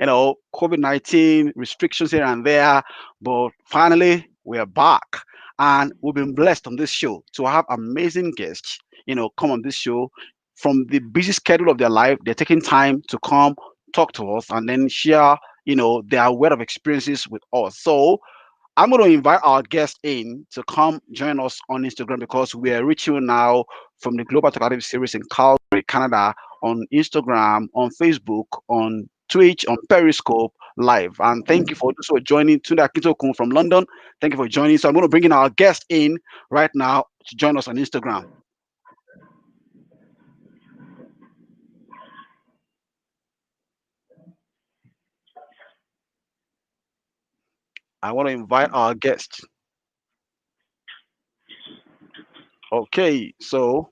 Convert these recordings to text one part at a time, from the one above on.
COVID-19 restrictions here and there, but finally we are back, and we've been blessed on this show to have amazing guests. Come on this show from the busy schedule of their life. They're taking time to come talk to us and then share, their wealth of experiences with us. So I'm going to invite our guest in to come join us on Instagram because we are reaching now from the Global Talkative series in Calgary, Canada, on Instagram, on Facebook, on Twitch, on Periscope live. And thank you for also joining Tunda Kitokun from London. Thank you for joining. So I'm going to bring in our guest in right now to join us on Instagram. I want to invite our guest. Okay, so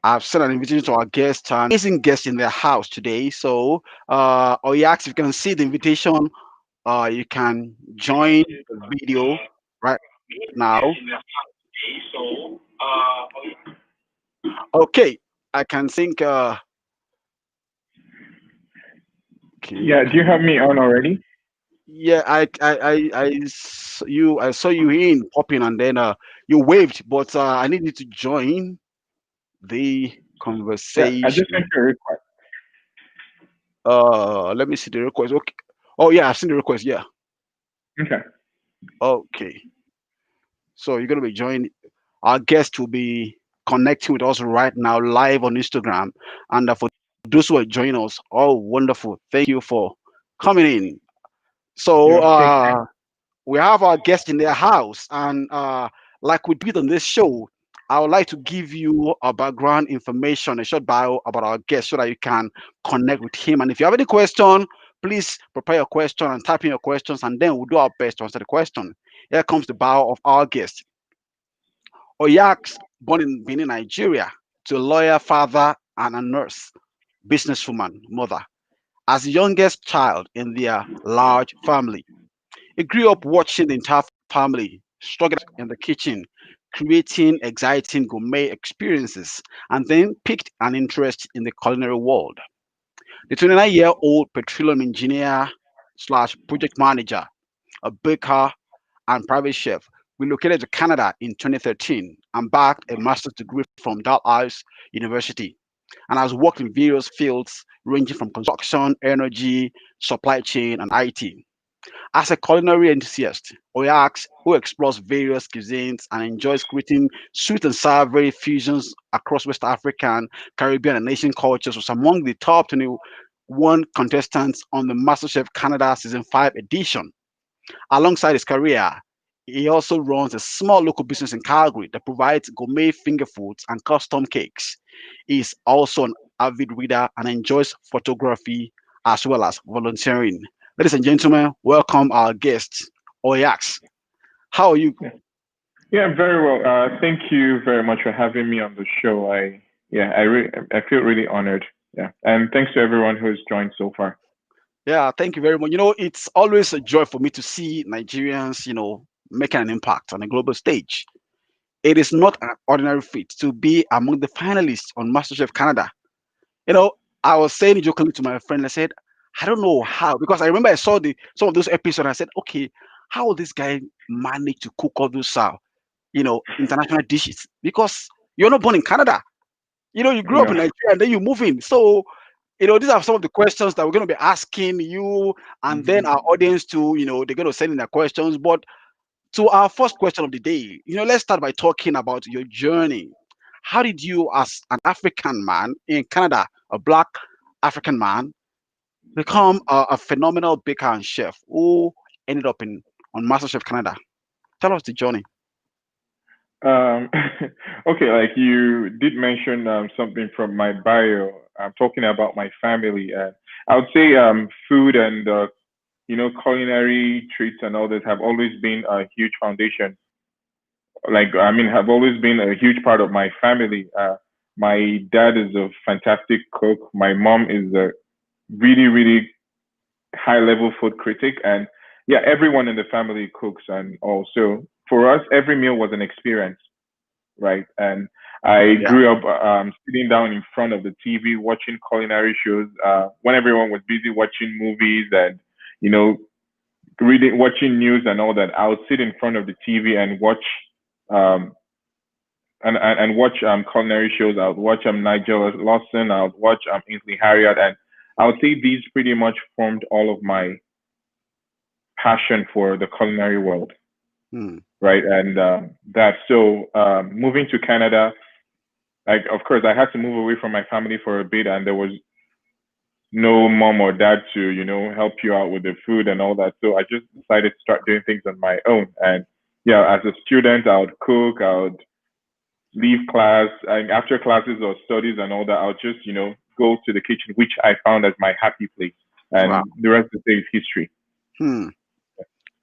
I've sent an invitation to our guest, an amazing guest in their house today. So, Oyax, if you can see the invitation, you can join the video right now. Okay, I can think. Yeah, Okay, do you have me on already? yeah, I saw you in popping, and then you waved, but I need you to join the Yeah, I just sent conversation. you a request. Let me see the request. Okay. Oh yeah, I've seen the request. Yeah. Okay. Okay. So you're gonna be joining. Our guest will be connecting with us right now, live on Instagram. And for those who are joining us, oh wonderful! Thank you for coming in. So Yeah, thank you. we have our guest in their house, and like we did on this show, I would like to give you a background information, a short bio about our guest, so that you can connect with him. And if you have any question, please prepare your question and type in your questions, and then we'll do our best to answer the question. Here comes the bio of our guest. Oyaks, born in Benin, Nigeria, to a lawyer father and a nurse, businesswoman mother. As the youngest child in their large family, he grew up watching the entire family struggle in the kitchen, creating exciting gourmet experiences, and then picked an interest in the culinary world. The 29-year-old petroleum engineer slash project manager, a baker, and private chef, relocated to Canada in 2013 and backed a master's degree from Dalhousie University, and has worked in various fields ranging from construction, energy, supply chain, and IT. As a culinary enthusiast, Oyax, who explores various cuisines and enjoys creating sweet and savory fusions across West African, Caribbean, and Asian cultures, was among the top 21 contestants on the MasterChef Canada Season 5 edition. Alongside his career, he also runs a small local business in Calgary that provides gourmet finger foods and custom cakes. He is also an avid reader and enjoys photography as well as volunteering. Ladies and gentlemen, welcome our guest, Oyax. How are you? Yeah, yeah, very well. Thank you very much for having me on the show. I feel really honored. Yeah, and thanks to everyone who's joined so far. Yeah, thank you very much. It's always a joy for me to see Nigerians, making an impact on a global stage. It is not an ordinary feat to be among the finalists on MasterChef Canada. You know, I was saying it jokingly to my friend. I said, I don't know how, because I remember I saw the some of those episodes. I said, okay, how will this guy manage to cook all those, international dishes? Because you're not born in Canada. You grew up No. in Nigeria and then you move in. So, these are some of the questions that we're going to be asking you, and then Hmm. our audience too. They're going to send in their questions. But to our first question of the day, let's start by talking about your journey. How did you, as an African man in Canada, a black African man, become a phenomenal baker and chef who ended up in on MasterChef Canada? Tell us the journey. Um, okay, like you did mention something from my bio. I'm talking about my family. I would say food and culinary treats and all this have always been a huge foundation. Like I mean, have always been a huge part of my family. My dad is a fantastic cook. My mom is a really, really high level food critic, and yeah, everyone in the family cooks, and also for us, every meal was an experience, right? And I Yeah. grew up sitting down in front of the TV watching culinary shows when everyone was busy watching movies and you know watching news and all that. I would sit in front of the TV and watch um, and watch culinary shows. I would watch Nigel Lawson. I would watch Ainsley Harriott, and I would say these pretty much formed all of my passion for the culinary world, Hmm. right? And that so moving to Canada, like of course I had to move away from my family for a bit, and there was no mom or dad to help you out with the food and all that. So I just decided to start doing things on my own. And yeah, as a student, I would cook. I would leave class, and after classes or studies and all that, I'll just go to the kitchen, which I found as my happy place, Wow. and the rest of the day is history. Hmm.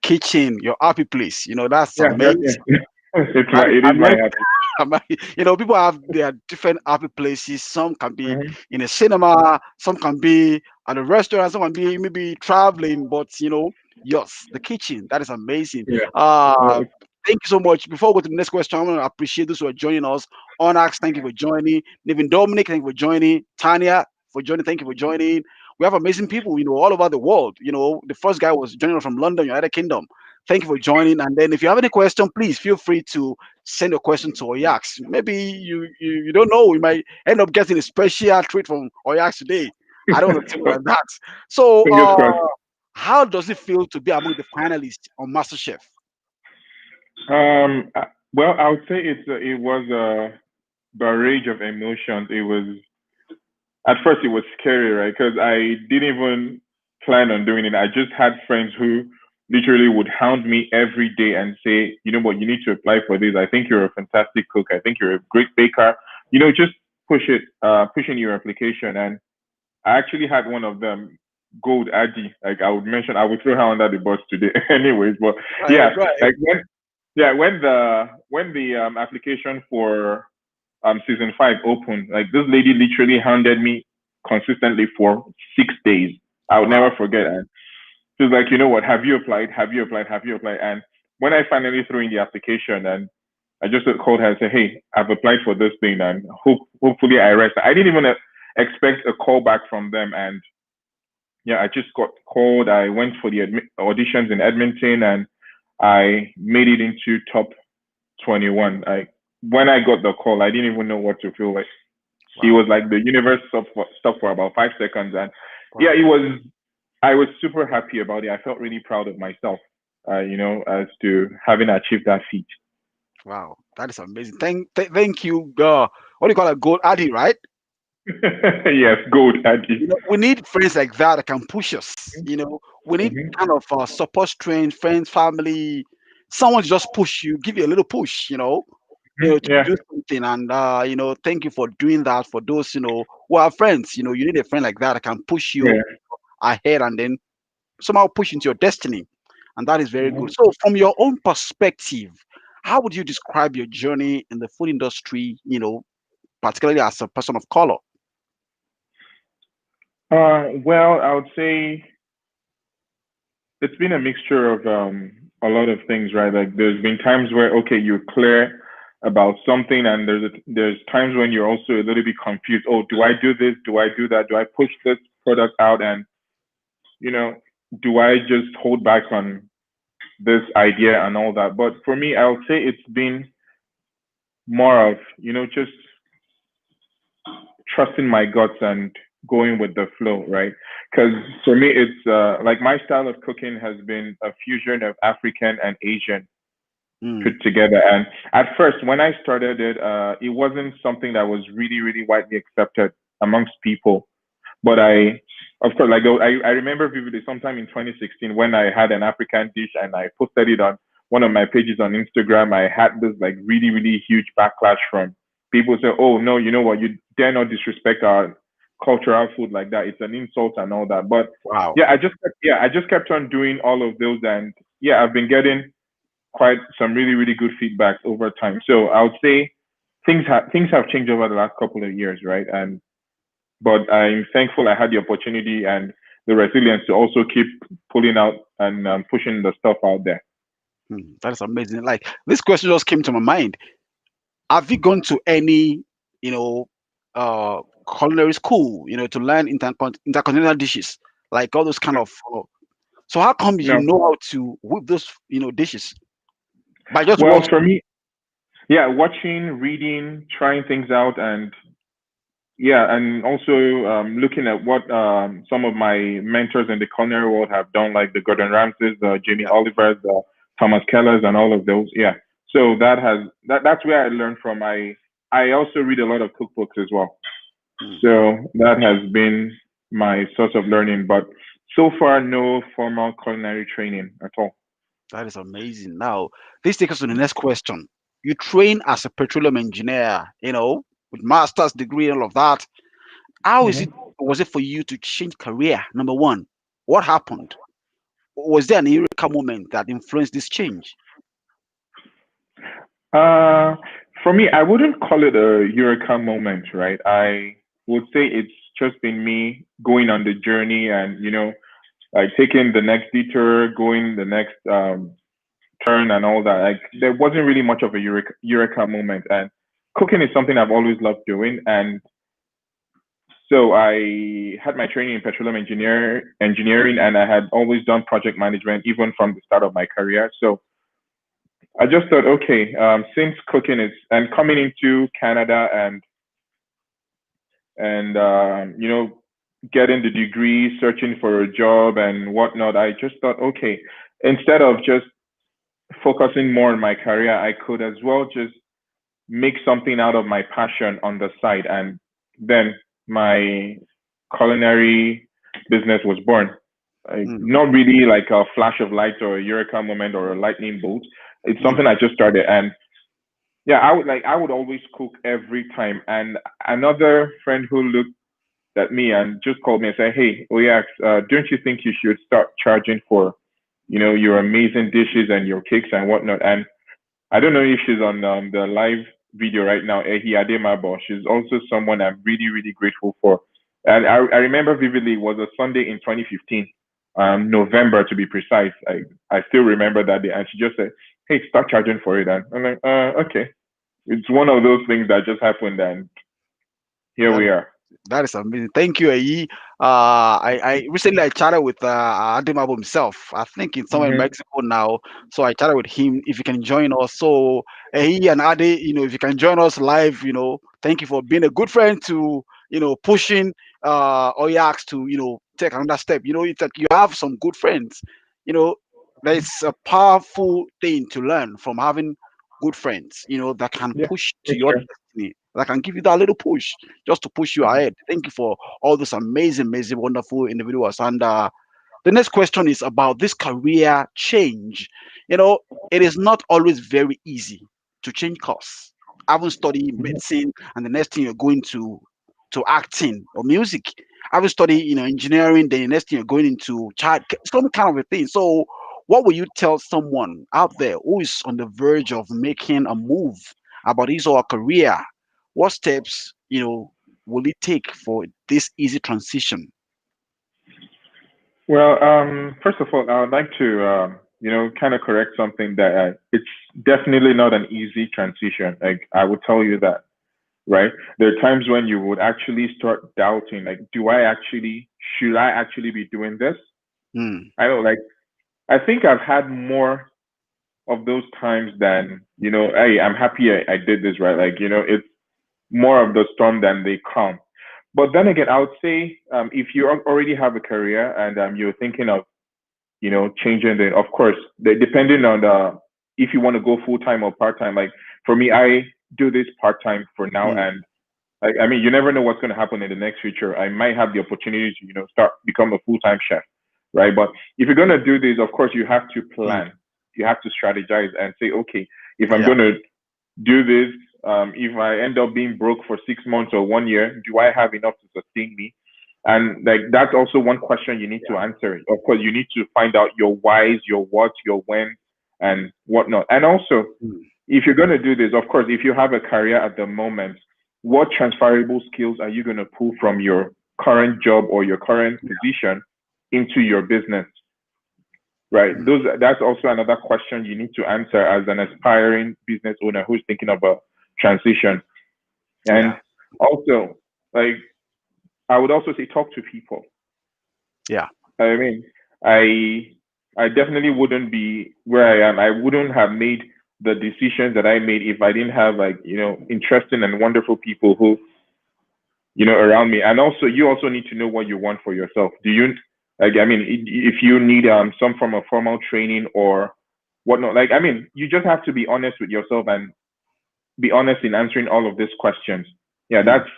Kitchen, your happy place. That's Yeah, amazing. yeah. It's That my is it is my amazing. happy. People have their different happy places. Some can be Hmm. in a cinema, some can be at a restaurant, some can be maybe traveling. But yes, the kitchen. That is amazing. Yeah. Uh, Yeah. Thank you so much. Before we go to the next question, I want to appreciate those who are joining us. Onax, thank you for joining. Nevin Dominic, thank you for joining. Tanya for joining. Thank you for joining. We have amazing people, all over the world. The first guy was joining us from London, United Kingdom. Thank you for joining. And then if you have any question, please feel free to send your question to Oyax. Maybe you don't know, we might end up getting a special treat from Oyax today. I don't want to tell you like that. So, Fingers crossed. how does it feel to be among the finalists on MasterChef? Um, uh, well, I would say it was a barrage of emotions. It was at first it was scary, right? Because I didn't even plan on doing it. I just had friends who literally would hound me every day and say, you know what, you need to apply for this. I think you're a fantastic cook. I think you're a great baker. Just pushing your application. And I actually had one of them, Gold Addy. Like I would mention, I would throw her under the bus today, anyways. But Right, yeah, right. like when the application for season 5 opened, like this lady literally hounded me consistently for 6 days. I would Wow, never forget. And she was like, you know what? Have you applied? Have you applied? Have you applied? And when I finally threw in the application, and I just called her and said, hey, I've applied for this thing, and hopefully I rest. I didn't even expect a call back from them, and yeah, I just got called. I went for the auditions in Edmonton, and I made it into top 21. When I got the call, I didn't even know what to feel like. It wow, was like the universe stopped for about 5 seconds, and yeah, wow, it was. I was super happy about it. I felt really proud of myself, as to having achieved that feat. wow. That is amazing. Thank you. What do you call a gold addy, right? Yes, gold, Addy. We need friends like that that can push us. We need Hmm. kind of support strength, friends, family, someone to just push you, give you a little push. To Yeah, do something. And thank you for doing that. For those who are friends, you need a friend like that that can push you yeah. ahead and then somehow push into your destiny. And that is very good. Mhm. So, from your own perspective, how would you describe your journey in the food industry? Particularly as a person of color. Well, I would say it's been a mixture of a lot of things, right? Like there's been times where okay, you're clear about something, and there's times when you're also a little bit confused. Oh, do I do this? Do I do that? Do I push this product out? And you know, do I just hold back on this idea and all that? But for me, I'll say it's been more of just trusting my guts and going with the flow, right? Because for me, it's like my style of cooking has been a fusion of African and Asian put Mm, together. And at first, when I started it, it wasn't something that was really, really widely accepted amongst people. But of course, like I remember vividly sometime in 2016 when I had an African dish and I posted it on one of my pages on Instagram. I had this like really, really huge backlash from people say, "Oh no, you know what? You dare not disrespect our cultural food like that. It's an insult and all that." But wow. I just kept on doing all of those, and yeah, I've been getting quite some really, really good feedback over time. So I would say things have changed over the last couple of years, right? And but I'm thankful I had the opportunity and the resilience to also keep pulling out and pushing the stuff out there. That is amazing. Like this question just came to my mind. Have you gone to any, you know, uh, culinary school, to learn intercontinental dishes, like all those kind No, of? So how come you no. know how to whip those, dishes by just Well, watching? for me, yeah, watching, reading, trying things out, and yeah, and also looking at what some of my mentors in the culinary world have done, like the Gordon Ramsays, the Jamie Yeah. Olivers, the Thomas Kellers, and all of those. Yeah, so that's where I learned from. I also read a lot of cookbooks as well. Mm, So that has been my source of learning, but so far no formal culinary training at all. that is amazing. Now, this takes us to the next question. You train as a petroleum engineer, with master's degree and all of that. How is it? Mhm. Was it for you to change career? Number one, what happened? Was there an eureka moment that influenced this change? Uh, for me, I wouldn't call it a eureka moment, right? I would say it's just been me going on the journey and, like taking the next detour, going the next turn and all that. Like there wasn't really much of a eureka moment. And cooking is something I've always loved doing. And so I had my training in petroleum engineering, and I had always done project management even from the start of my career. So I just thought, okay, since cooking is and coming into Canada and getting the degree, searching for a job and whatnot, I just thought, okay, instead of just focusing more on my career, I could as well just make something out of my passion on the side. And then my culinary business was born. Mm, Not really like a flash of light or a eureka moment or a lightning bolt. It's mm, something I just started. And yeah, I would always cook every time. And another friend who looked at me and just called me and said, "Hey, Oyax, don't you think you should start charging for, your amazing dishes and your cakes and whatnot?" And I don't know if she's on the live video right now, Ehi Ademabo. She's also someone I'm really, really grateful for. And I remember vividly, it was a Sunday in 2015, November to be precise. I still remember that day. And she just said, "Hey, start charging for it." And I'm like, okay. It's one of those things that just happened. And here that we are. That is amazing. Thank you, Ayi. I recently I chatted with Ademabo himself. I think he's somewhere in Mm-hmm. Mexico now. So I chatted with him if he can join us. So Ayi and Ade, if you can join us live, thank you for being a good friend to, pushing Oyax to, take another step. It's like you have some good friends. You know, it's a powerful thing to learn from having good friends, that can Yeah, push to it's your true. destiny, that can give you that little push just to push you ahead. Thank you for all those amazing, amazing, wonderful individuals. And the next question is about this career change. It is not always very easy to change course. I haven't studied Mhm. medicine, and the next thing you're going to acting or music. I haven't studied, engineering. Then the next thing you're going into child, some kind of a thing. So, what will you tell someone out there who is on the verge of making a move about his or her career? What steps, will it take for this easy transition? Well, first of all, I would like to, kind of correct something that it's definitely not an easy transition. Like I would tell you that, right? There are times when you would actually start doubting, like, should I actually be doing this? Mm, I don't like, I think I've had more of those times than, hey, I'm happy I did this, right? Like, it's more of the storm than the calm. But then again, I would say if you already have a career and you're thinking of, changing the, of course, depending on the, if you want to go full time or part time. Like for me, I do this part time for now, mm, and I mean, you never know what's going to happen in the next future. I might have the opportunity to, start become a full time chef, right? But if you're going to do this, of course, you have to mm. plan. You have to strategize and say, okay, if I'm Yeah, going to do this, if I end up being broke for 6 months or 1 year, do I have enough to sustain me? And like that's also one question you need to yeah. answer. Of course, you need to find out your whys, your what, your when, and whatnot. And also, Mm, if you're going to do this, of course, if you have a career at the moment, what transferable skills are you going to pull from your current job or your current position into your business? Right. mm, That's also another question you need to answer as an aspiring business owner who's thinking about transition. And Yeah. also, like, I would also say talk to people. Yeah. I mean, I I definitely wouldn't be where I am. I wouldn't have made the decisions that I made if I didn't have, like, interesting and wonderful people who, around me. And also, you also need to know what you want for yourself. Do you, like, I mean, if you need some form of formal training or whatnot, like, I mean, you just have to be honest with yourself and be honest in answering all of these questions. Yeah, Mm, that's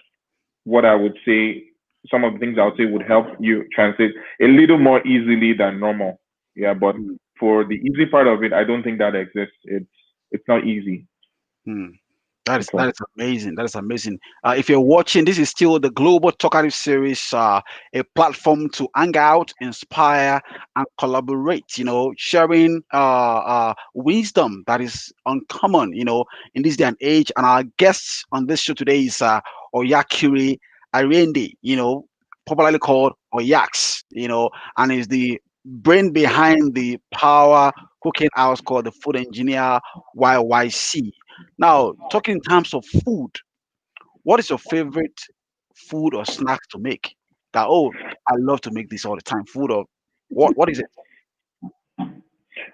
what I would say. Some of the things I would say would help you translate a little more easily than normal. Yeah, but mm, for the easy part of it, I don't think that exists. It's not easy mm. That at is that all. is amazing. That is amazing. If you're watching, this is still the Global Talkative Series, a platform to hang out, inspire, and collaborate. Sharing wisdom that is uncommon. In this day and age. And our guest on this show today is Oyakiri Arende. Popularly called Oyax. And is the brain behind the power cooking house called the Food Engineer YYC. Now, talking in terms of food, what is your favorite food or snacks to make? That, oh, I love to make this all the time. Food or what is it?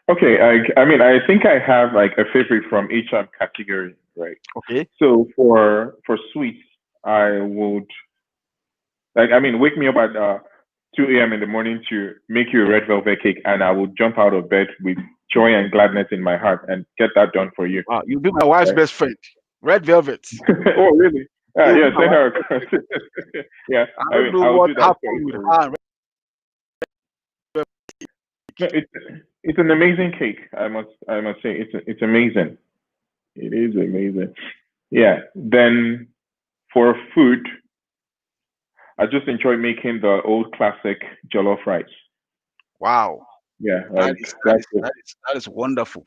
Okay, I mean, I think I have like a favorite from each category, right? Okay. So for sweets, I would, like, I mean, wake me up at 2 a.m. in the morning to make you a red velvet cake, and I would jump out of bed with joy and gladness in my heart and get that done for you. Wow, you'll be my wife's Right? best friend. Red velvet. Oh, really? You'll be Yeah, my send wife. her across. Yeah, I I don't mean, know I'll what do that for happened you with for real. her. No, it's an amazing cake. I must say it's amazing. It is amazing. Yeah. Then for food, I just enjoy making the old classic jollof rice. Wow, Yeah, that like is that that's is it. that is that is wonderful.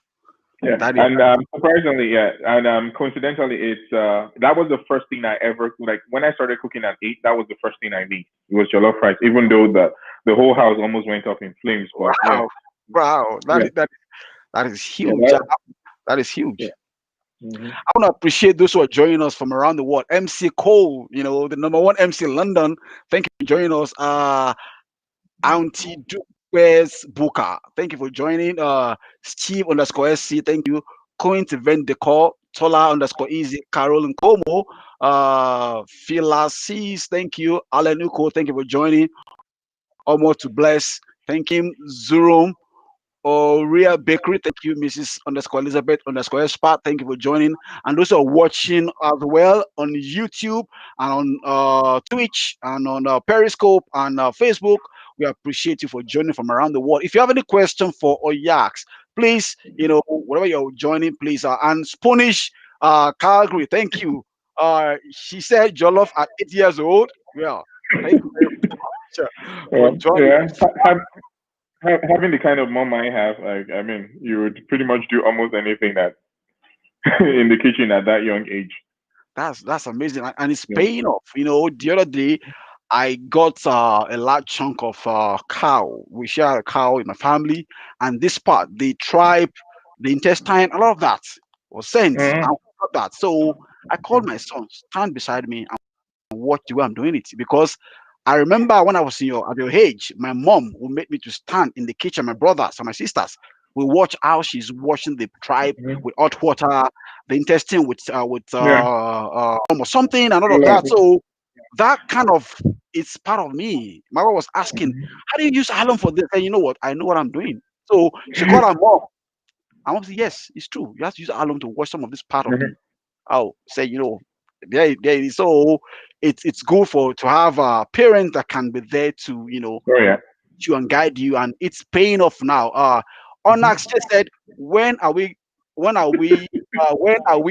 Yeah, That is and surprisingly, yeah, and coincidentally, it's that was the first thing I ever, like, when I started cooking at 8. That was the first thing I made. It was jollof rice, even though the whole house almost went up in flames. But yeah, wow, wow. That yeah, is that is yeah, huge. That is yeah. huge. Hmm. I want to appreciate those who are joining us from around the world. MC Cole, the number one MC in London. Thank you for joining us. Auntie Dupes Booker. Thank you for joining. Steve underscore SC. Thank you. Coin Event Decor. Tola underscore Easy. Carol Nkomo. Phila Cs. Thank you. Alan Uko. Thank you for joining. Almost to bless. Thank you. Zurum. Real Bakery, thank you, Mrs. underscore Elizabeth underscore Espat. Thank you for joining. And those who are watching as well on YouTube and on Twitch and on Periscope and Facebook, we appreciate you for joining from around the world. If you have any question for Oyax, please, whatever you're joining, please. And Spanish Calgary, thank you. She said Jollof at 8 years old. Yeah, thank you very much for joining. Yeah. Having the kind of mom I have, like, I mean, you would pretty much do almost anything that in the kitchen at that young age. That's amazing, and it's Yeah. paying off. The other day I got a large chunk of cow. We share a cow in my family, and this part, the tribe, the intestine, a lot of that was sent, Hmm. and we got that. So I called my son, stand beside me, and watch the way I'm doing it, because I remember when I was at your age, my mom would make me to stand in the kitchen. My brothers and my sisters will watch how she's washing the tripe Hmm. with hot water, the intestine with Yeah. or something and all of that. So that kind of it's part of me. My mom was asking, "How do you use alum for this?" And you know what? I know what I'm doing. So she called her mom. My mom said, "Yes, it's true. You have to use alum to wash some of this part of the." Hmm. I'll say, there it is. So it's good for to have a parent that can be there to Oh yeah. you and guide you, and it's paying off now. Onax Hmm. just said, when are we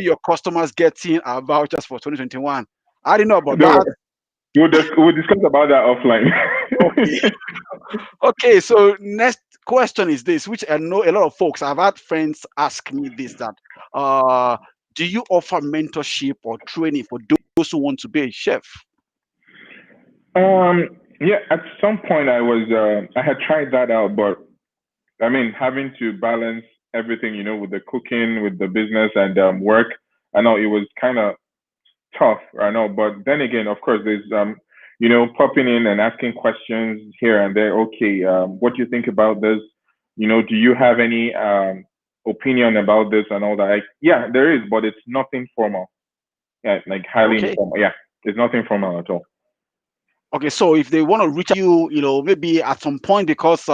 your customers getting our vouchers for 2021? I didn't know about No, that. we'll discuss about that offline. Okay. Okay, so next question is this, which I know a lot of folks, I've had friends ask me this, that uh do you offer mentorship or training for those who want to be a chef? Yeah, at some point I had tried that out, but I mean, having to balance everything, with the cooking, with the business and work, I know it was kind of tough, I know, but then again, of course, there's popping in and asking questions here and there. Okay, what do you think about this? Do you have any opinion about this and all that? Like, yeah, there is, but it's nothing formal. Yeah, like highly Okay. informal. Yeah, it's nothing formal at all. Okay, so if they want to reach you, maybe at some point, because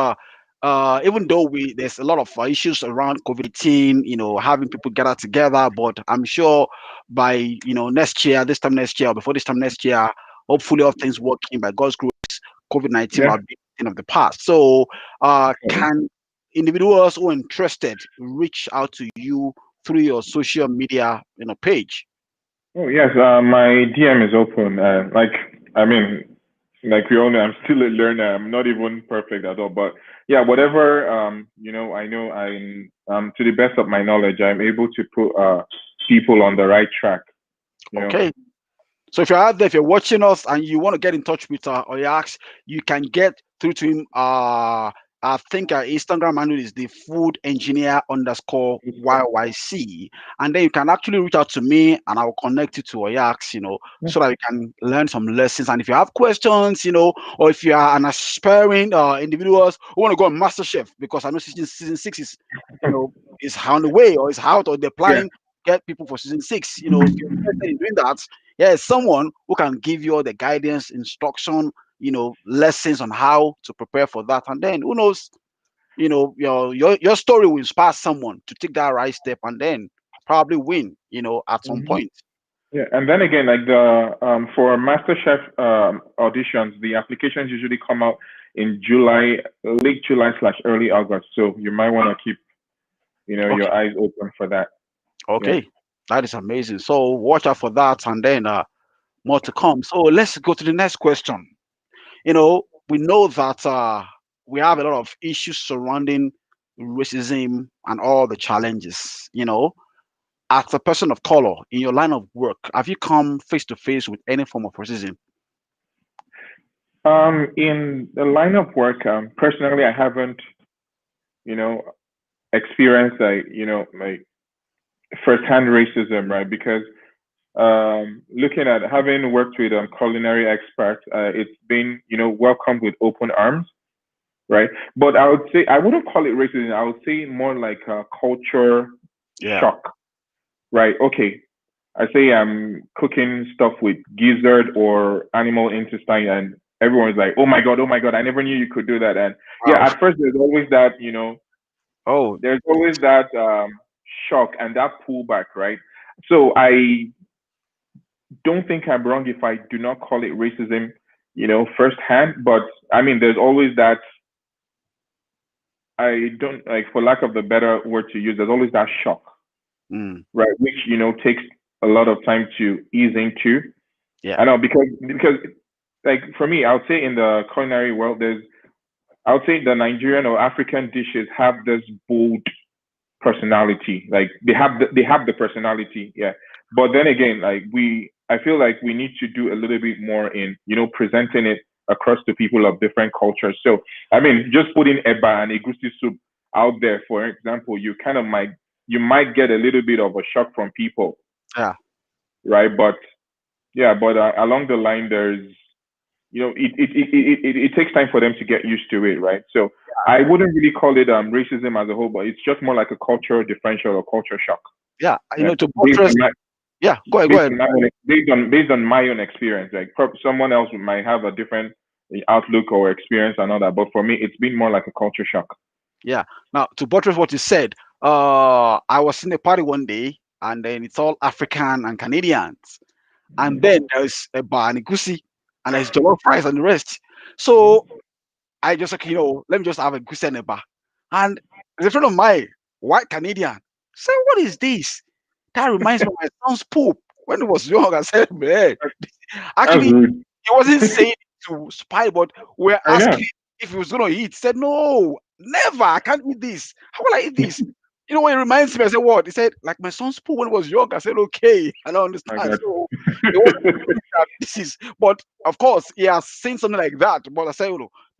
even though there's a lot of issues around COVID-19, having people gather together, but I'm sure by next year, this time next year, or before this time next year, hopefully all things working by God's grace, COVID-19 Yeah. might be a thing of the past. So, Okay. can individuals who are interested reach out to you through your social media, page? Oh yes, my DM is open. I mean, like we all know, I'm still a learner. I'm not even perfect at all. But yeah, whatever I know I'm to the best of my knowledge, I'm able to put people on the right track. You know. Okay. So if you're out there, if you're watching us and you want to get in touch with Oyax, you can get through to him. I think our Instagram handle is the food engineer underscore YYC. And then you can actually reach out to me and I will connect you to Oyax, so that you can learn some lessons. And if you have questions, or if you are an aspiring individuals who want to go on Masterchef, because I know season six is, is on the way or is out or they're Yeah. planning to get people for season six. If you're interested in doing that, yeah, someone who can give you all the guidance, instruction, lessons on how to prepare for that. And then who knows, your story will inspire someone to take that right step and then probably win, at some Mhm. point. Yeah, and then again, like the for MasterChef auditions, the applications usually come out in July, late July slash early August. So you might want to keep Okay, your eyes open for that. Yeah. okay. That is amazing. So watch out for that and then more to come. So let's go to the next question. We know that we have a lot of issues surrounding racism and all the challenges. As a person of color in your line of work, have you come face to face with any form of racism? In the line of work, personally, I haven't you know experienced like firsthand racism, right? Because looking at having worked with culinary experts, it's been welcomed with open arms, right? But I would say I wouldn't call it racism. I would say more like a culture Yeah. shock, right? Okay, I say I'm cooking stuff with gizzard or animal intestine, and everyone's like, oh my god, I never knew you could do that." And yeah, Wow. at first there's always that, Oh, there's always that shock and that pullback, right? So I don't think I'm wrong if I do not call it racism, firsthand. But I mean, there's always that. I don't like, for lack of the better word to use. There's always that shock, mm, right? Which takes a lot of time to ease into. yeah. I know because like for me, I would say in the culinary world, I would say the Nigerian or African dishes have this bold personality. Like they have the personality, yeah. But then again, like I feel like we need to do a little bit more in presenting it across to people of different cultures. So I mean, just putting eba and egusi soup out there, for example, you might get a little bit of a shock from people, Yeah. right? But yeah, but along the line, there's it takes time for them to get used to it, right? So I wouldn't really call it racism as a whole, but it's just more like a cultural differential or culture shock. Yeah. Yeah, To buttress. Yeah. Go ahead. Go ahead. based on my own experience. Like someone else might have a different outlook or experience and all that, but for me, it's been more like a culture shock. Yeah. Now, to buttress what you said, I was in a party one day and then it's all African and Canadians. And Hmm. then there's a banigusi and there's jollof rice and the rest. So Hmm. I just like, let me just have a goose and a bar. And there's a friend of mine, white Canadian, said, "What is this? That reminds me of my son's poop when he was young." I said, "Man, That's actually, rude. he wasn't saying it to spy, but we're I know. asking if he was gonna eat." He said, "No, never. I can't eat this. How will I eat this?" You know what it reminds me? I said, "What?" He said, "Like my son's poop when he was young." I said, "Okay, I don't My understand." God. So it wasn't that this is, but of course, he has seen something like that. But I said,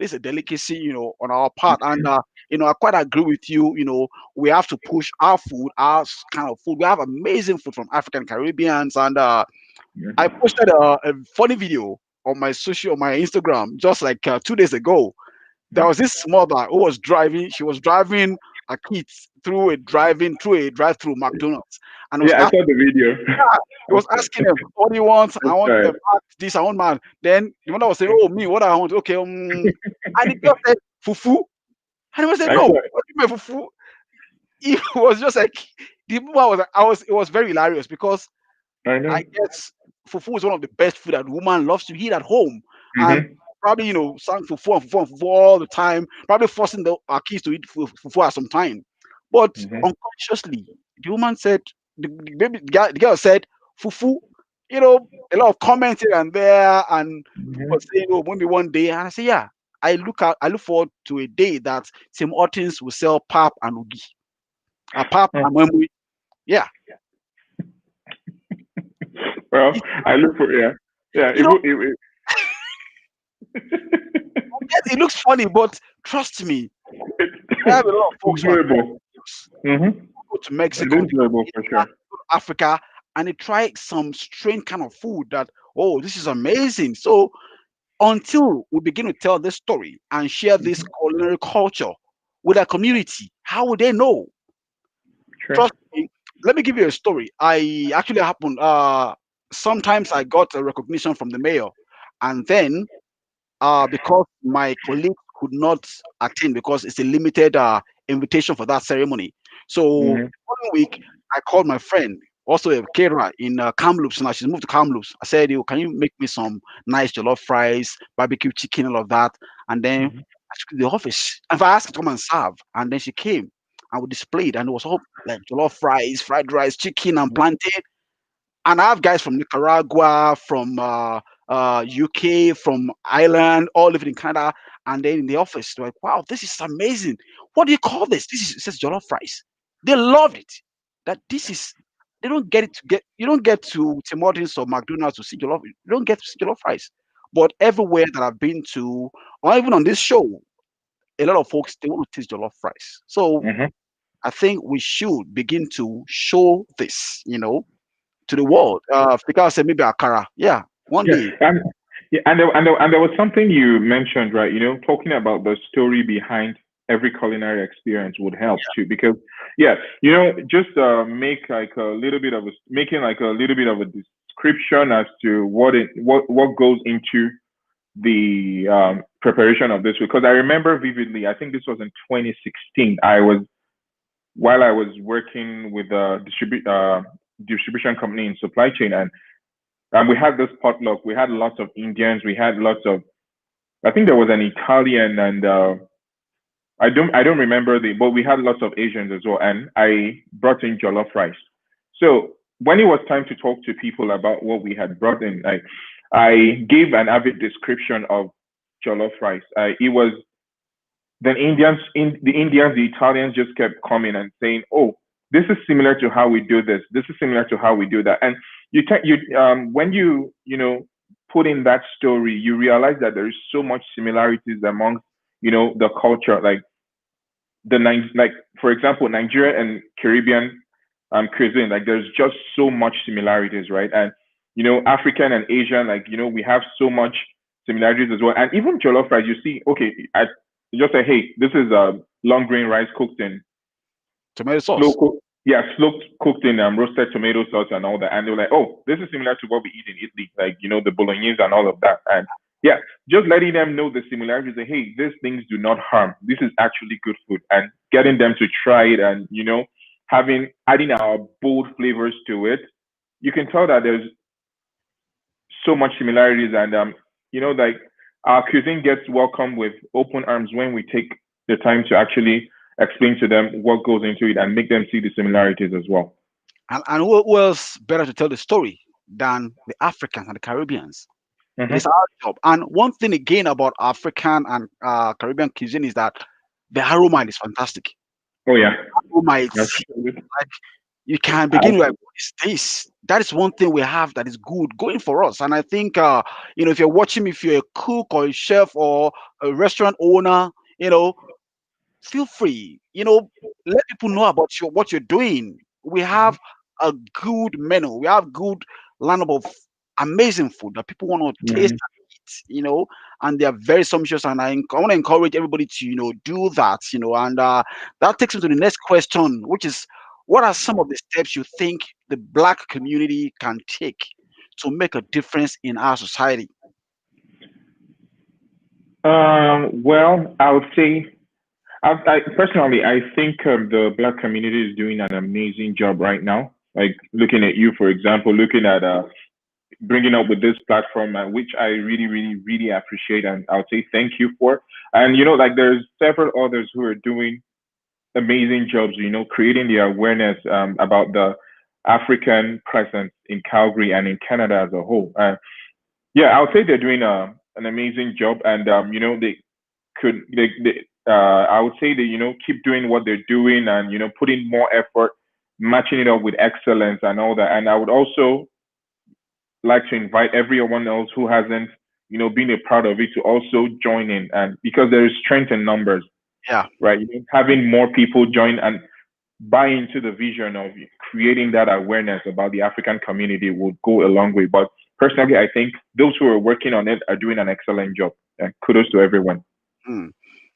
this is a delicacy, on our part. And I quite agree with you. We have to push our food, our kind of food. We have amazing food from African Caribbeans, and I Mhm. posted a funny video on my Instagram just like 2 days ago. There was this mother who was driving. She was driving a kid through a drive-through McDonald's, and was Yeah, I asking, saw the video. yeah, he was asking them, "What do you want? I That's want right. this. I want man." Then the mother was saying, "Oh, me, what I want? Okay, and the girl said, "Fufu," and he was saying, I "No, saw. what do you mean fufu?" It was just like the woman was. I was. It was very hilarious because I know. I guess fufu is one of the best food that woman loves to eat at home, and Mhm. probably sang fufu all the time, probably forcing our kids to eat fufu at some time. But Mhm. unconsciously, the woman said, the girl said fufu. A lot of comments here and there, and people Mhm. saying, "Oh, maybe one day." And I say, "Yeah." I look forward to a day that Tim Hortons will sell pap and ugi, pap Mm. and memory. Yeah, Well, it, I look for, yeah, yeah. you know, yes, it looks funny, but trust me, I have a lot of folks it's who are doable. Mhm. go to It Mexico, is they go doable to for India, sure. they go to Africa, and they try some strange kind of food that, oh, this is amazing. So until we begin to tell this story and share this Mhm. culinary culture with our community, how would they know? Sure. Trust me. Let me give you a story. I actually happened. Sometimes I got a recognition from the mayor, and then because my colleague could not attend because it's a limited invitation for that ceremony. So Mhm. the following week, I called my friend, also a caterer in Kamloops. Now she's moved to Kamloops. I said, "Yo, can you make me some nice jollof fries, barbecue chicken, all of that?" And then Mhm. I took to the office. And I asked her to come and serve. And then she came and we displayed, and it was all like jollof fries, fried rice, chicken, and plantain. And I have guys from Nicaragua, from UK, from Ireland, all living in Canada, and then in the office, they're like, "Wow, this is amazing! What do you call this?" This is, it says jollof rice. They loved it. That this is they don't get it to get you don't get to Tim Hortons or McDonald's to see jollof. You don't get to see jollof rice. But everywhere that I've been to, or even on this show, a lot of folks they want to taste jollof rice. So Mhm. I think we should begin to show this, to the world. Because say maybe Akara. Yeah, one Yeah, day. and yeah, and there was something you mentioned, right? Talking about the story behind every culinary experience would help too, because yeah, just make like a little bit of a making like a little bit of a description as to what goes into the preparation of this, because I remember vividly. I think this was in 2016. While I was working with a distribution company in supply chain, and we had this potluck. We had lots of Indians. We had lots of. I think there was an Italian, and I don't remember but we had lots of Asians as well. And I brought in jollof rice. So when it was time to talk to people about what we had brought in, I gave an avid description of jollof rice. It was then the Indians, the Italians just kept coming and saying, "Oh, this is similar to how we do this. This is similar to how we do that." And when put in that story, you realize that there is so much similarities amongst the culture, like for example, Nigeria and Caribbean cuisine. Like there's just so much similarities, right? And African and Asian, like we have so much similarities as well. And even jollof rice, you see, okay, I just say, hey, this is long grain rice cooked in Tomato slow sauce. cook, yeah, slow cooked in roasted tomato sauce and all that. And they're like, oh, this is similar to what we eat in Italy, like the bolognese and all of that. And yeah, just letting them know the similarities. That, hey, these things do not harm. This is actually good food, and getting them to try it, and having adding our bold flavors to it. You can tell that there's so much similarities, and like our cuisine gets welcomed with open arms when we take the time to actually explain to them what goes into it and make them see the similarities as well. And who else better to tell the story than the Africans and the Caribbeans? It is Hmm. our job. And one thing again about African and Caribbean cuisine is that the aroma is fantastic. Oh yeah, Aroma, it's absolutely. You can I, begin like, what is this? That is one thing we have that is good going for us. And I think, if you're watching me, if you're a cook or a chef or a restaurant owner, you know, feel free. Let people know about what you're doing. We have a good menu. We have good lineup of amazing food that people want to taste Mhm. and eat. And they are very sumptuous. And I want to encourage everybody to do that. And that takes me to the next question, which is, what are some of the steps you think the Black community can take to make a difference in our society? Well, I would say, personally, I think the Black community is doing an amazing job right now. Like looking at you, for example, looking at bringing up with this platform, which I really, really, really appreciate, and I would say thank you for. And like there's several others who are doing amazing jobs, creating the awareness about the African presence in Calgary and in Canada as a whole. Yeah, I would say they're doing an amazing job, and they could I would say they keep doing what they're doing, and putting more effort, matching it up with excellence and all that. And I would also like to invite everyone else who hasn't been a part of it to also join in, and because there is strength in numbers, Yeah. right? Having more people join and buy into the vision of creating that awareness about the African community would go a long way. But personally, I think those who are working on it are doing an excellent job. And kudos to everyone. Hmm.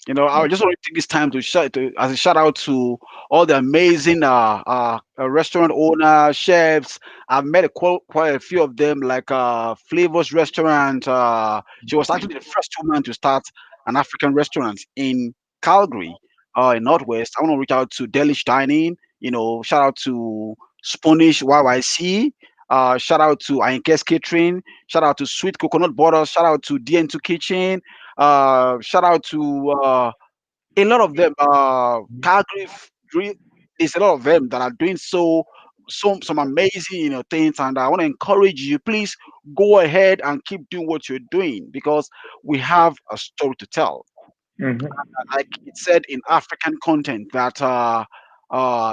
I just want to take this time as a shout out to all the amazing restaurant owners, chefs. I've met quite a few of them, like Flavors Restaurant. She was actually the first woman to start an African restaurant in Calgary, in Northwest. I want to reach out to Delish Dining. Shout out to Spanish YYC. Shout out to Ainkes Catering. Shout out to Sweet Coconut Butter. Shout out to DN2 Kitchen. Shout out to a lot of them. Calgary, there's a lot of them that are doing some amazing things, and I want to encourage you. Please go ahead and keep doing what you're doing because we have a story to tell. Mm-hmm. Like it said in African content that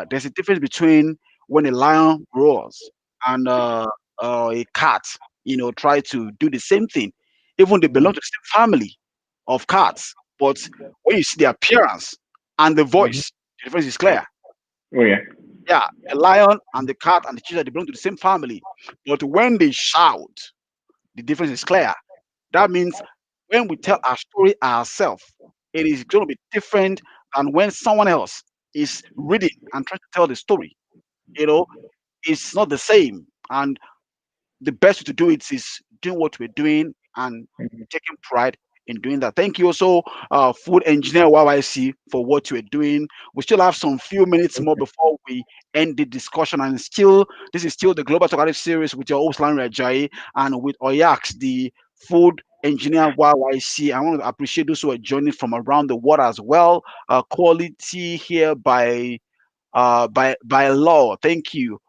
there's a difference between when a lion roars and a cat, try to do the same thing. Even they belong to the same family of cats, but when you see the appearance and the Mm-hmm. voice, the difference is clear. Oh yeah. Yeah, the lion and the cat and the cheetah, they belong to the same family, but when they shout, the difference is clear. That means when we tell our story ourselves, it is going to be different than when someone else is reading and trying to tell the story. You know, it's not the same. And the best way to do it is doing what we're doing and Mm-hmm. taking pride in doing that. Thank you also, food engineer YYC, for what you're doing. We still have some few minutes more before we end the discussion, and this is still the Global Talkative series with your host Lanre Ajayi and with Oyax, the food engineer YYC. I want to appreciate those who are joining from around the world as well. Quality here by law. Thank you.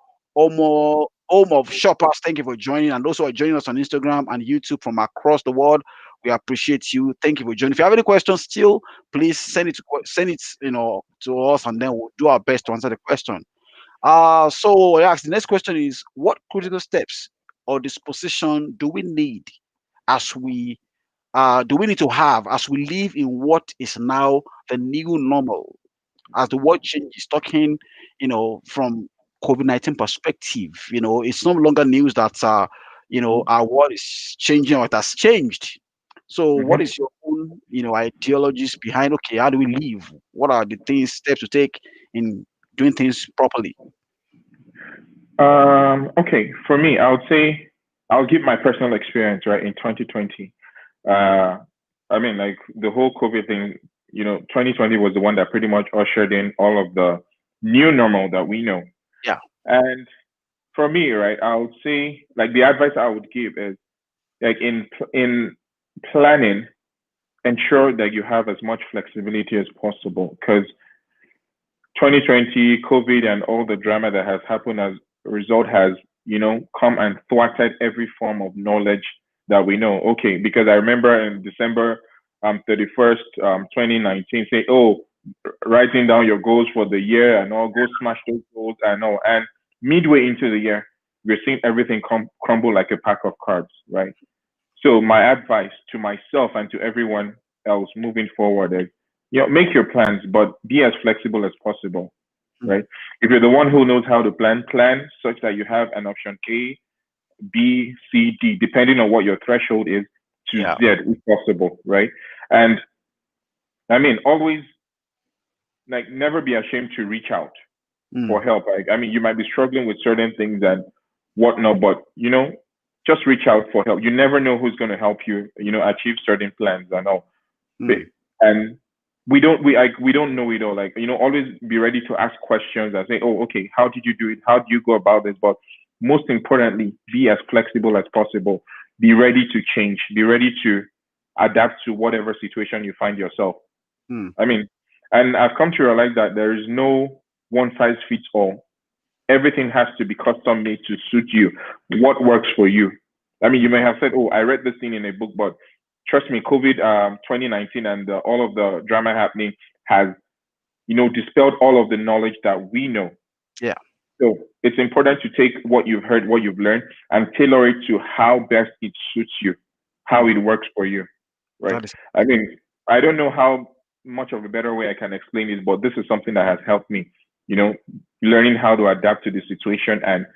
Home of shoppers, thank you for joining, and those who are joining us on Instagram and YouTube from across the world. We appreciate you. Thank you for joining. If you have any questions still, please send it to us, and then we'll do our best to answer the question. So yes, the next question is, what critical steps or disposition do we need to have as we live in what is now the new normal, as the world changes, talking, from COVID-19 perspective, it's no longer news that, our world is changing or it has changed. So what Mm-hmm. is your own, ideologies behind, okay, how do we live? What are the steps to take in doing things properly? Okay, for me, I would say I'll give my personal experience, right, in 2020. Uh, I mean, like the whole COVID thing, 2020 was the one that pretty much ushered in all of the new normal that we know. Yeah. And for me, right, I would say like the advice I would give is like in planning, ensure that you have as much flexibility as possible because 2020, COVID, and all the drama that has happened as a result has, come and thwarted every form of knowledge that we know. Okay, because I remember in December 31st, 2019, say, oh, writing down your goals for the year and all, go smash those goals and all. And midway into the year, we're seeing everything crumble like a pack of cards, right? So my advice to myself and to everyone else moving forward is, make your plans, but be as flexible as possible, Mm. right? If you're the one who knows how to plan such that you have an option A, B, C, D, depending on what your threshold is, to Z Yeah. if possible, right? And I mean, always like never be ashamed to reach out for Mm. help. Like, I mean, you might be struggling with certain things and whatnot, but just reach out for help. You never know who's going to help you, achieve certain plans and all. Mm. And we don't know it all. Like, always be ready to ask questions and say, oh, okay, how did you do it? How do you go about this? But most importantly, be as flexible as possible. Be ready to change. Be ready to adapt to whatever situation you find yourself. Mm. I mean, and I've come to realize that there is no one size fits all. Everything has to be custom made to suit you. What works for you? I mean, you may have said, "Oh, I read this thing in a book," but trust me, COVID 2019 and all of the drama happening has, dispelled all of the knowledge that we know. Yeah. So it's important to take what you've heard, what you've learned, and tailor it to how best it suits you, how Mm. it works for you, right? That is. I mean, I don't know how much of a better way I can explain this, but this is something that has helped me, you know, learning how to adapt to the situation and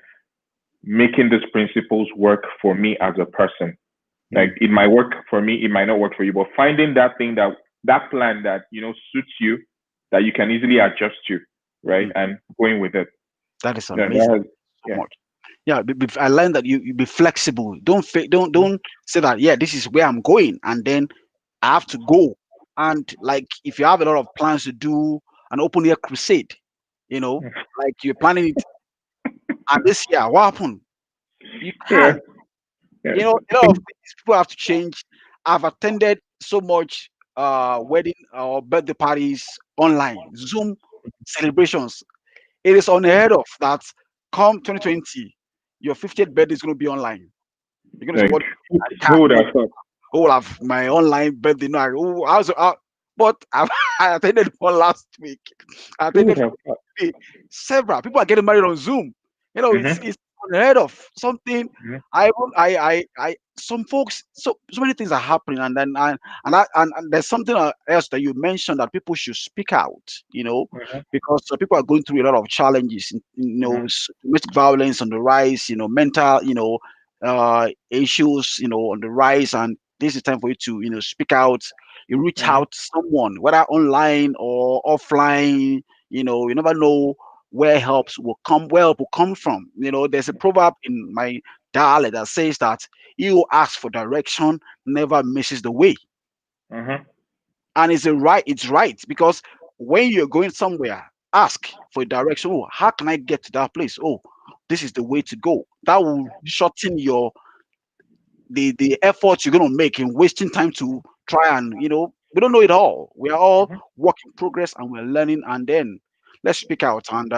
making these principles work for me as a person. Like Mm. it might work for me, it might not work for you, but finding that thing that plan that suits you, that you can easily adjust to, right, Mm. and going with it. That is Yeah, amazing so yeah. much. Yeah, I learned that you be flexible. Don't say that. Yeah, this is where I'm going, and then I have to go. And like, if you have a lot of plans to do an open air crusade, you know, like you're planning it, and this year, what happened? You Yeah, can't. yeah. A lot of things people have to change. I've attended so much wedding or birthday parties online, Zoom celebrations. It is unheard of that come 2020, your 50th birthday is going to be online. You're going to say, Like what? who, I can't. who would have thought? I will have my online birthday. No, but I attended one last week. I Who would attended have thought? several people are getting married on Zoom. Mm-hmm, It's unheard of. Something mm-hmm, some folks. So many things are happening, and then and there's something else that you mentioned that people should speak out. mm-hmm, Because people are going through a lot of challenges. mm-hmm, Domestic violence on the rise. Mental. Issues. On the rise, and this is time for you to speak out. You reach mm-hmm, out to someone, whether online or offline. You never know where help will come from. There's a proverb in my dialect that says that he who asks for direction never misses the way. mm-hmm, And it's right because when you're going somewhere, ask for a direction. Oh, how can I get to that place? Oh, this is the way to go. That will shorten the effort you're going to make in wasting time to try and we don't know it all. We are all mm-hmm. work in progress, and we're learning. And then let's speak out, and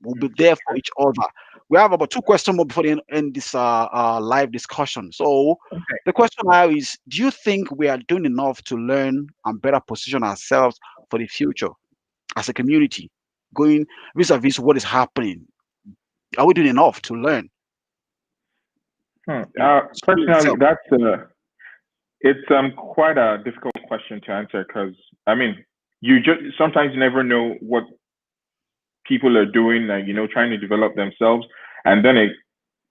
we'll be there for each other. We have about two questions more before the end this live discussion. So Okay. the question now is, do you think we are doing enough to learn and better position ourselves for the future as a community, going vis-a-vis what is happening? Are we doing enough to learn? Schooling Personally, itself. it's quite a difficult question to answer because I mean, you just sometimes never know what people are doing, like trying to develop themselves, and then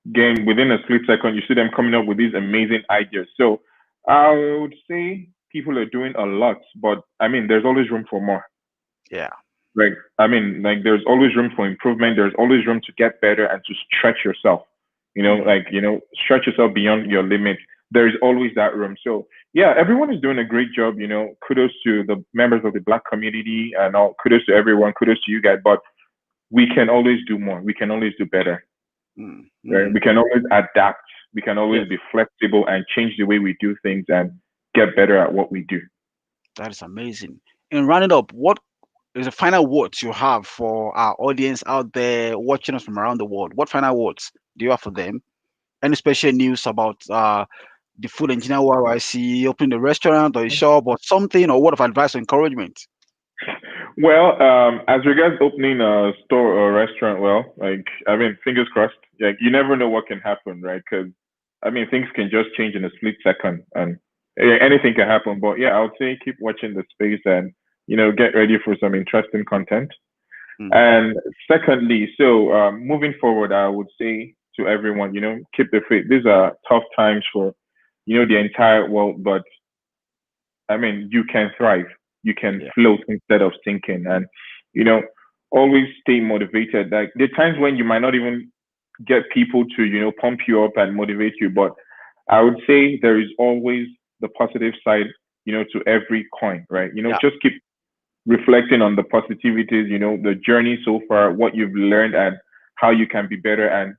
again within a split second, you see them coming up with these amazing ideas. So I would say people are doing a lot, but I mean, there's always room for more. Yeah. Right. I mean, like there's always room for improvement. There's always room to get better and to stretch yourself. Mm. Stretch yourself beyond your limit. There is always that room. So yeah, everyone is doing a great job. Kudos to the members of the Black community and all. Kudos to everyone. Kudos to you guys. But we can always do more. We can always do better. Mm. Right. Mm. We can always adapt. We can always Yes, be flexible and change the way we do things and get better at what we do. that is amazing. In rounding up, what is the final words you have for our audience out there watching us from around the world? What final words do you have for them? Any special news about the food engineer YYC opening the restaurant or a shop or something, or word of advice or encouragement? Well, as regards opening a store or restaurant, well, like I mean, fingers crossed. Like you never know what can happen, right? Because I mean, things can just change in a split second, and anything can happen. But yeah, I would say keep watching the space and get ready for some interesting content. Mm, And secondly, so moving forward, I would say to everyone, keep the faith. These are tough times for the entire world, but I mean, you can thrive. You can yeah, float instead of sinking. And, you know, always stay motivated. Like there are times when you might not even get people to, pump you up and motivate you. But I would say there is always the positive side, to every coin, right? yeah. Just keep reflecting on the positivities, the journey so far, what you've learned and how you can be better. And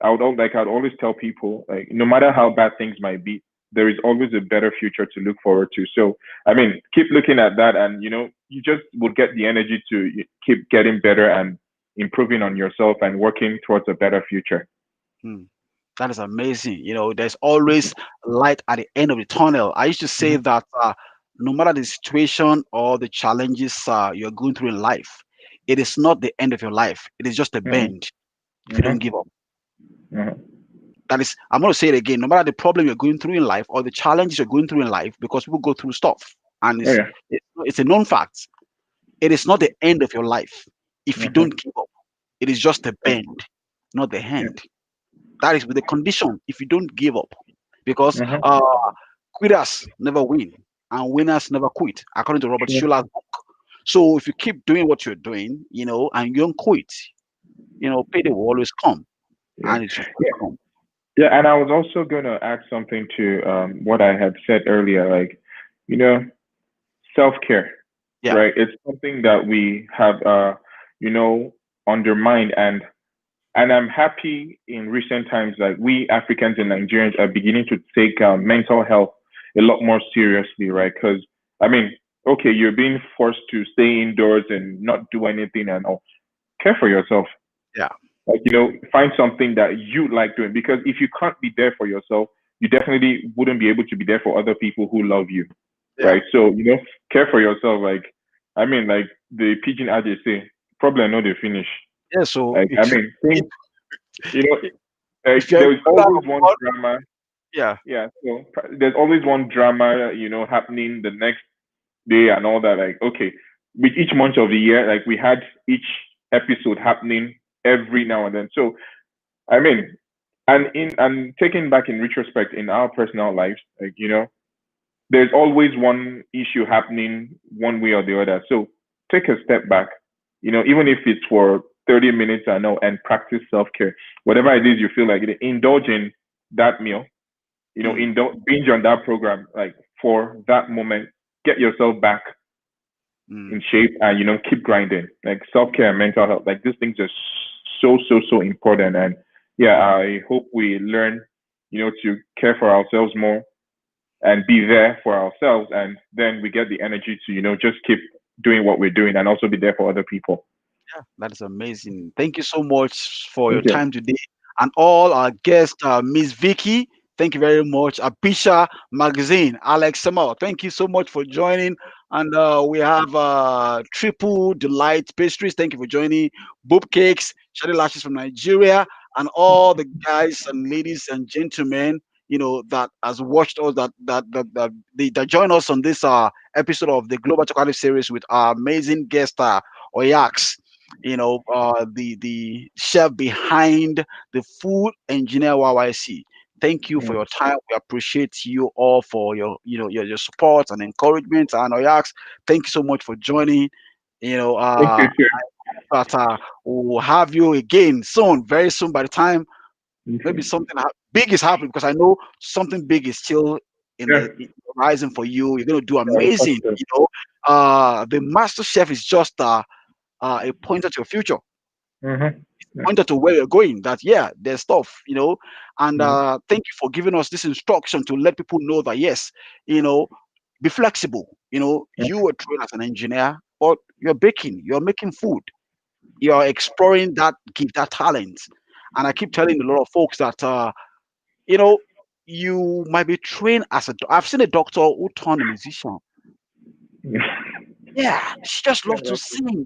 I'd always tell people like no matter how bad things might be, there is always a better future to look forward to. So I mean, keep looking at that, and you just will get the energy to keep getting better and improving on yourself and working towards a better future. Mm. That is amazing. There's always light at the end of the tunnel. I used to say Mhm. that no matter the situation or the challenges you're going through in life, it is not the end of your life. It is just a Mhm. bend if you don't Mhm. give up. Mhm. That is, I'm going to say it again. No matter the problem you're going through in life or the challenges you're going through in life, because people go through stuff, and Oh yeah. it's a known fact. It is not the end of your life if you Mhm. don't give up. It is just a bend, not the Yeah. end. That is with the condition if you don't give up, because Mhm. quitters never win and winners never quit, according to Robert Yeah. Schuller's book. So if you keep doing what you're doing, and you don't quit, payday will always come, Yeah. and it should Yeah. come. Yeah. And I was also gonna add something to what I had said earlier, like you know self care, Yeah, right? It's something that we have, you know, undermined, and I'm happy in recent times, like we Africans and Nigerians are beginning to take mental health a lot more seriously, right? Because I mean, okay, you're being forced to stay indoors and not do anything and all. Care for yourself. yeah, Like, find something that you like doing because if you can't be there for yourself, you definitely wouldn't be able to be there for other people who love you, yeah, right? So, care for yourself. Like, I mean, like the pigeon adage say, problem no they finish. yeah. So Like, I mean, things, you know, like if you're a there's pillar always of one God, drama. yeah, Yeah, so there's always one drama, happening the next day and all that. Like, okay, with each month of the year, like we had each episode happening every now and then. So I mean, and taking back in retrospect in our personal lives, like there's always one issue happening one way or the other. So take a step back, even if it's for 30 minutes, I know, and practice self care. Whatever it is you feel like it, indulge in that meal, mm, binge on that program, like for that moment, get yourself back mm, in shape and keep grinding. Like self care and mental health, like these things are so so important. And yeah, I hope we learn to care for ourselves more and be there for ourselves, and then we get the energy to just keep doing what we're doing and also be there for other people. yeah, that is amazing. Thank you so much for your Thank you. time today, and all our guests, Miss Vicky. Thank you very much. Apisha Magazine, Alex Samal. Thank you so much for joining. And we have Triple Delight Pastries. Thank you for joining. Boop Cakes, Shady Lashes from Nigeria, and all the guys and ladies and gentlemen, that has watched us, that join us on this episode of the Global Chocolate Series with our amazing guest, Oyax. The chef behind the Food Engineer YYC. Thank you for Mm. your time. We appreciate you all for your support and encouragement. And Oyax, thank you so much for joining. You know, Thank you uh, too. but we'll have you again soon, very soon. By the time maybe Okay. something big is happening, because I know something big is still Yeah. in the horizon for you. You're going to do Very amazing. positive. The Master Chef is just a pointer to your future, Mm-hmm. Yeah. pointer to where you're going. That, yeah, there's stuff, and Mm-hmm. thank you for giving us this instruction to let people know that, yes, you know be flexible. You were trained as an engineer, but you're baking, you're making food, you're exploring that gift, that talent. And I keep telling a lot of folks that you know you might be trained as I've seen a doctor who turned a musician. Yeah. Yeah, she just Yeah, loves to that's it. sing.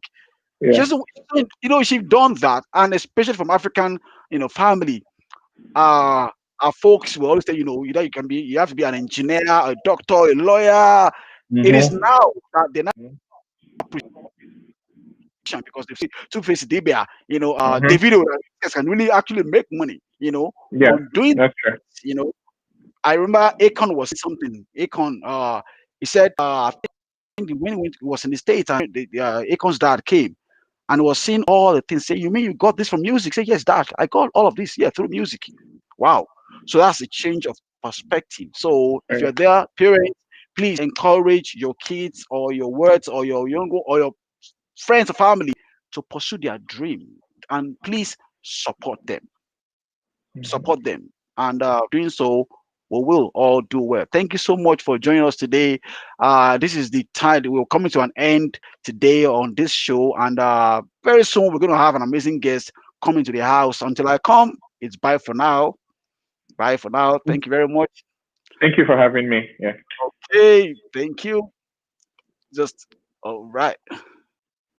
She Yeah. doesn't, she's done that, and especially from African, family. Uh, our folks will always say, either you have to be an engineer, a doctor, a lawyer. It is Mhm. now that they now appreciate because they see Two-Face Dibia, Mhm. Davido that can really actually make money, Yeah, on doing that's true. this, I remember Akon was something. Akon, he said, I think when he was in the States and Akon's dad came and was seeing all the things. Say, you mean you got this from music? Say, yes, dad, I got all of this, yeah, through music. Wow. So that's a change of perspective. So if Yeah. you're there, parents, please encourage your kids or your words or your younger or your friends or family to pursue their dream, and please support them. Mhm. Support them. And doing so, we will all do well. Thank you so much for joining us today. This is the time we're coming to an end today on this show, and very soon we're going to have an amazing guest coming to the house. Until I come, it's bye for now. Bye for now. Thank you very much. Thank you for having me. Yeah. Okay, thank you. Just all right.